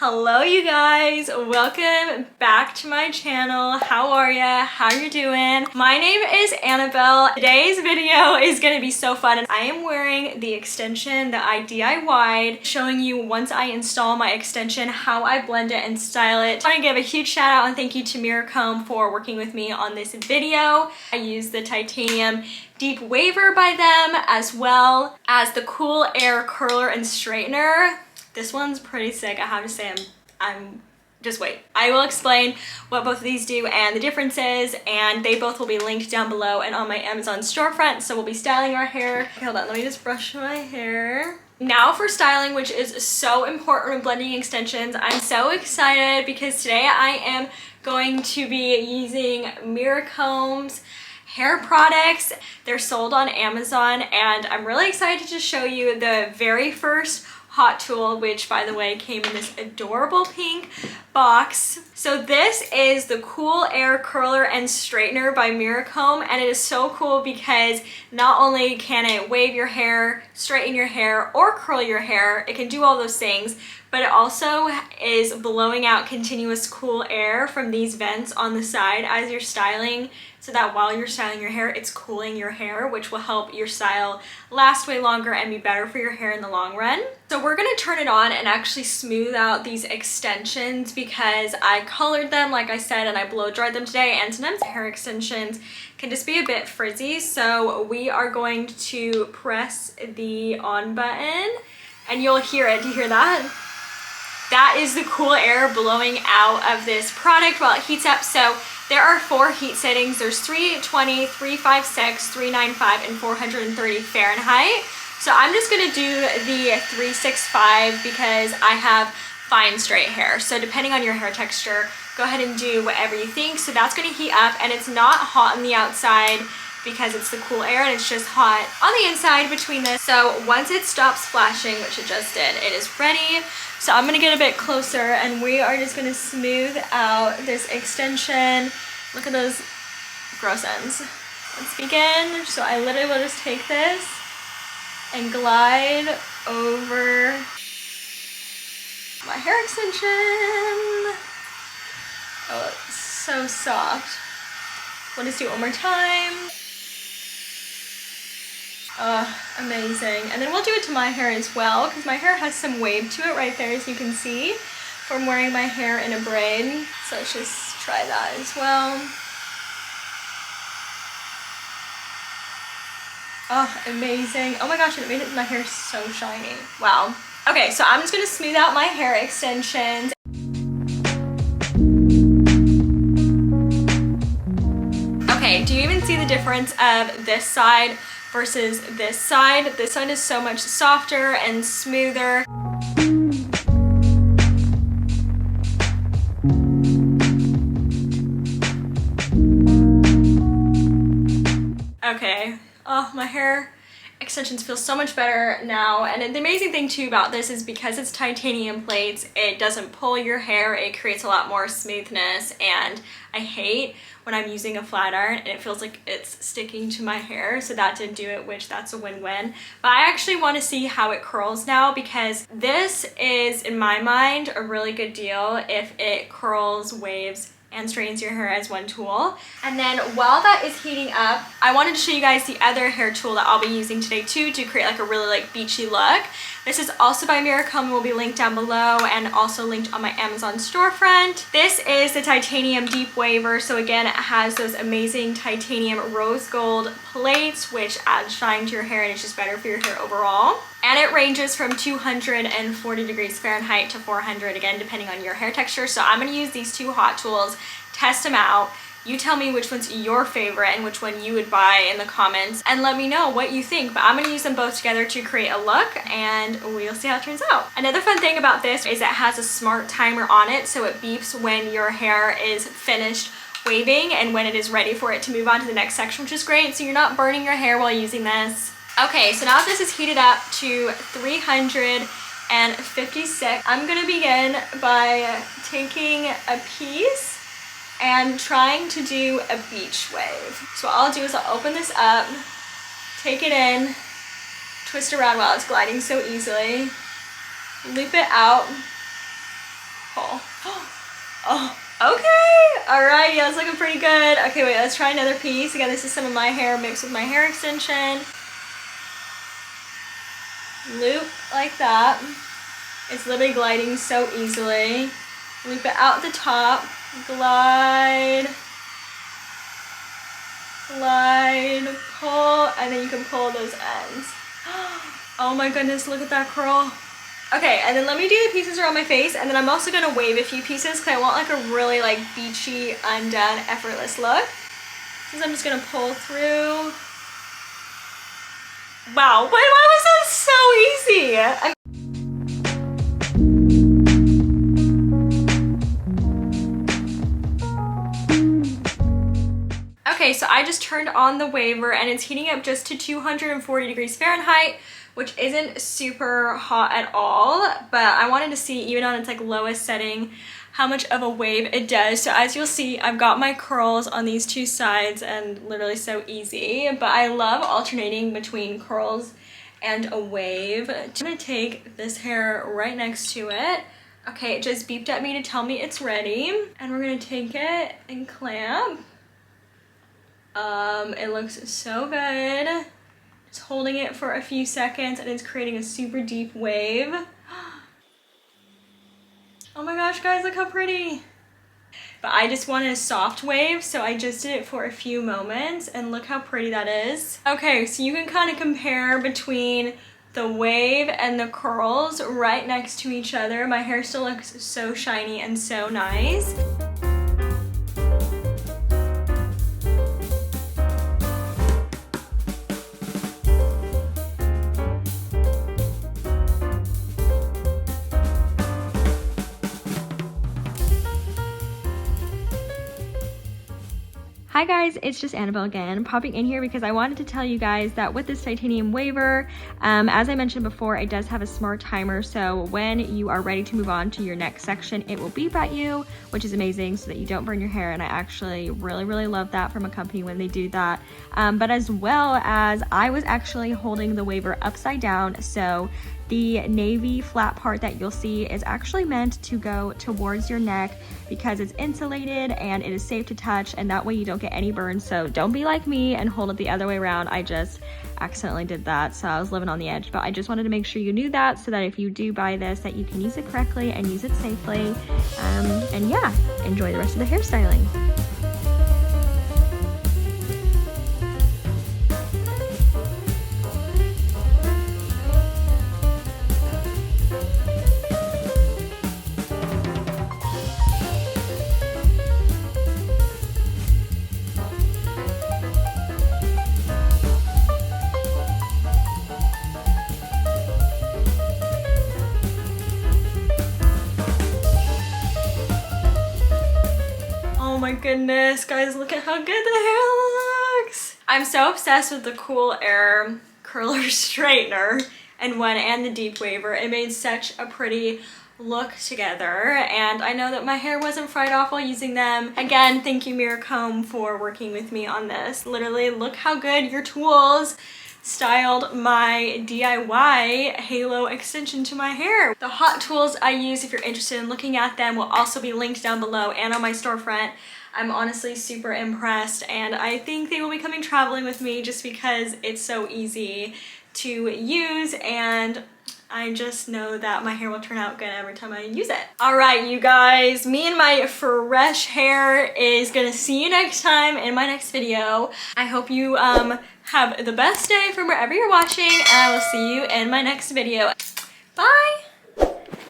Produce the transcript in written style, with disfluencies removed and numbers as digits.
Hello you guys, welcome back to my channel. How are ya? How you doing? My name is Annabelle. Today's video is gonna be so fun. I am wearing the extension that I DIY'd, showing you once I install my extension how I blend it and style it. I want to give a huge shout out and thank you to MIRACOMB for working with me on this video. I use the titanium deep Waiver by them, as well as the Cool Air curler and straightener. This one's pretty sick, I have to say. I'm just wait. I will explain what both of these do and the differences, and they both will be linked down below and on my Amazon storefront. So we'll be styling our hair. Okay, hold on, let me just brush my hair. Now for styling, which is so important when blending extensions. I'm so excited because today I am going to be using MIRACOMB's hair products. They're sold on Amazon, and I'm really excited to just show you the very first hot tool, which by the way came in this adorable pink box. So this is the Cool Air curler and straightener by MIRACOMB, and it is so cool because not only can it wave your hair, straighten your hair, or curl your hair, it can do all those things, but it also is blowing out continuous cool air from these vents on the side as you're styling, so that while you're styling your hair, it's cooling your hair, which will help your style last way longer and be better for your hair in the long run. So we're gonna turn it on and actually smooth out these extensions because I colored them, like I said, and I blow dried them today, and sometimes hair extensions can just be a bit frizzy. So we are going to press the on button and you'll hear it. Do you hear that? That is the cool air blowing out of this product while it heats up. So there are 4 heat settings. There's 320, 356, 395, and 430 Fahrenheit. So I'm just gonna do the 365 because I have fine straight hair. So depending on your hair texture, go ahead and do whatever you think. So that's gonna heat up, and it's not hot on the outside because it's the cool air, and it's just hot on the inside between this. So once it stops flashing, which it just did, it is ready. So I'm gonna get a bit closer and we are just gonna smooth out this extension. Look at those gross ends. Let's begin. So I literally will just take this and glide over my hair extension. Oh, it's so soft. We'll just do it one more time. Oh, amazing. And then we'll do it to my hair as well because my hair has some wave to it right there, as you can see, from wearing my hair in a braid. So let's just try that as well. Oh, amazing. Oh my gosh, it made my hair so shiny. Wow. Okay, so I'm just gonna smooth out my hair extensions. Okay, do you even see the difference of this side versus this side? This side is so much softer and smoother. Okay, oh, my hair extensions feel so much better now. And the amazing thing too about this is because it's titanium plates, it doesn't pull your hair, it creates a lot more smoothness. And I hate when I'm using a flat iron and it feels like it's sticking to my hair, so that did do it, which that's a win-win. But I actually want to see how it curls now because this is, in my mind, a really good deal if it curls, waves, and straightens your hair as one tool. And then while that is heating up, I wanted to show you guys the other hair tool that I'll be using today too to create like a really beachy look. This is also by MIRACOMB, will be linked down below and also linked on my Amazon storefront. This is the titanium deep Waiver. So again, it has those amazing titanium rose gold plates, which add shine to your hair and it's just better for your hair overall. And it ranges from 240 degrees Fahrenheit to 400, again, depending on your hair texture. So I'm gonna use these 2 hot tools, test them out. You tell me which one's your favorite and which one you would buy in the comments, and let me know what you think. But I'm gonna use them both together to create a look, and we'll see how it turns out. Another fun thing about this is it has a smart timer on it, so it beeps when your hair is finished waving and when it is ready for it to move on to the next section, which is great, so you're not burning your hair while using this. Okay, so now this is heated up to 356. I'm gonna begin by taking a piece and trying to do a beach wave. So what I'll do is I'll open this up, take it in, twist around while it's gliding so easily, loop it out, pull. Oh, okay. All right, yeah, it's looking pretty good. Okay, wait, let's try another piece. Again, this is some of my hair mixed with my hair extension. Loop like that. It's literally gliding so easily. Loop it out the top, glide, glide, pull, and then you can pull those ends. Oh my goodness, look at that curl. Okay, and then let me do the pieces around my face, and then I'm also gonna wave a few pieces because I want like a really like beachy, undone, effortless look. So I'm just gonna pull through. Wow, but why was that so easy? Okay, so I just turned on the Waiver and it's heating up just to 240 degrees Fahrenheit, which isn't super hot at all, but I wanted to see, even on its like lowest setting, how much of a wave it does. So as you'll see, I've got my curls on these two sides and literally so easy, but I love alternating between curls and a wave. I'm gonna take this hair right next to it. Okay, it just beeped at me to tell me it's ready, and we're gonna take it and clamp. It looks so good. Just holding it for a few seconds and it's creating a super deep wave. Oh my gosh, guys, look how pretty. But I just wanted a soft wave, so I just did it for a few moments and look how pretty that is. Okay, so you can kind of compare between the wave and the curls right next to each other. My hair still looks so shiny and so nice. Hi guys, it's just Annabelle again, popping in here because I wanted to tell you guys that with this titanium Waiver, as I mentioned before, it does have a smart timer, so when you are ready to move on to your next section, it will beep at you, which is amazing so that you don't burn your hair, and I actually really love that from a company when they do that. But as well as, I was actually holding the Waiver upside down, so the navy flat part that you'll see is actually meant to go towards your neck because it's insulated and it is safe to touch, and that way you don't get any burns. So don't be like me and hold it the other way around. I just accidentally did that, so I was living on the edge. But I just wanted to make sure you knew that, so that if you do buy this, that you can use it correctly and use it safely. And yeah, enjoy the rest of the hairstyling. Oh my goodness, guys, look at how good the hair looks. I'm so obsessed with the Cool Air curler straightener and the deep Waiver. It made such a pretty look together, and I know that my hair wasn't fried off while using them. Again, thank you MIRACOMB for working with me on this. Literally, look how good your tools styled my DIY halo extension to my hair. The hot tools I use, if you're interested in looking at them, will also be linked down below and on my storefront. I'm honestly super impressed, and I think they will be coming traveling with me just because it's so easy to use, and I just know that my hair will turn out good every time I use it. All right, you guys, me and my fresh hair is gonna see you next time in my next video. I hope you have the best day from wherever you're watching, and I will see you in my next video. Bye!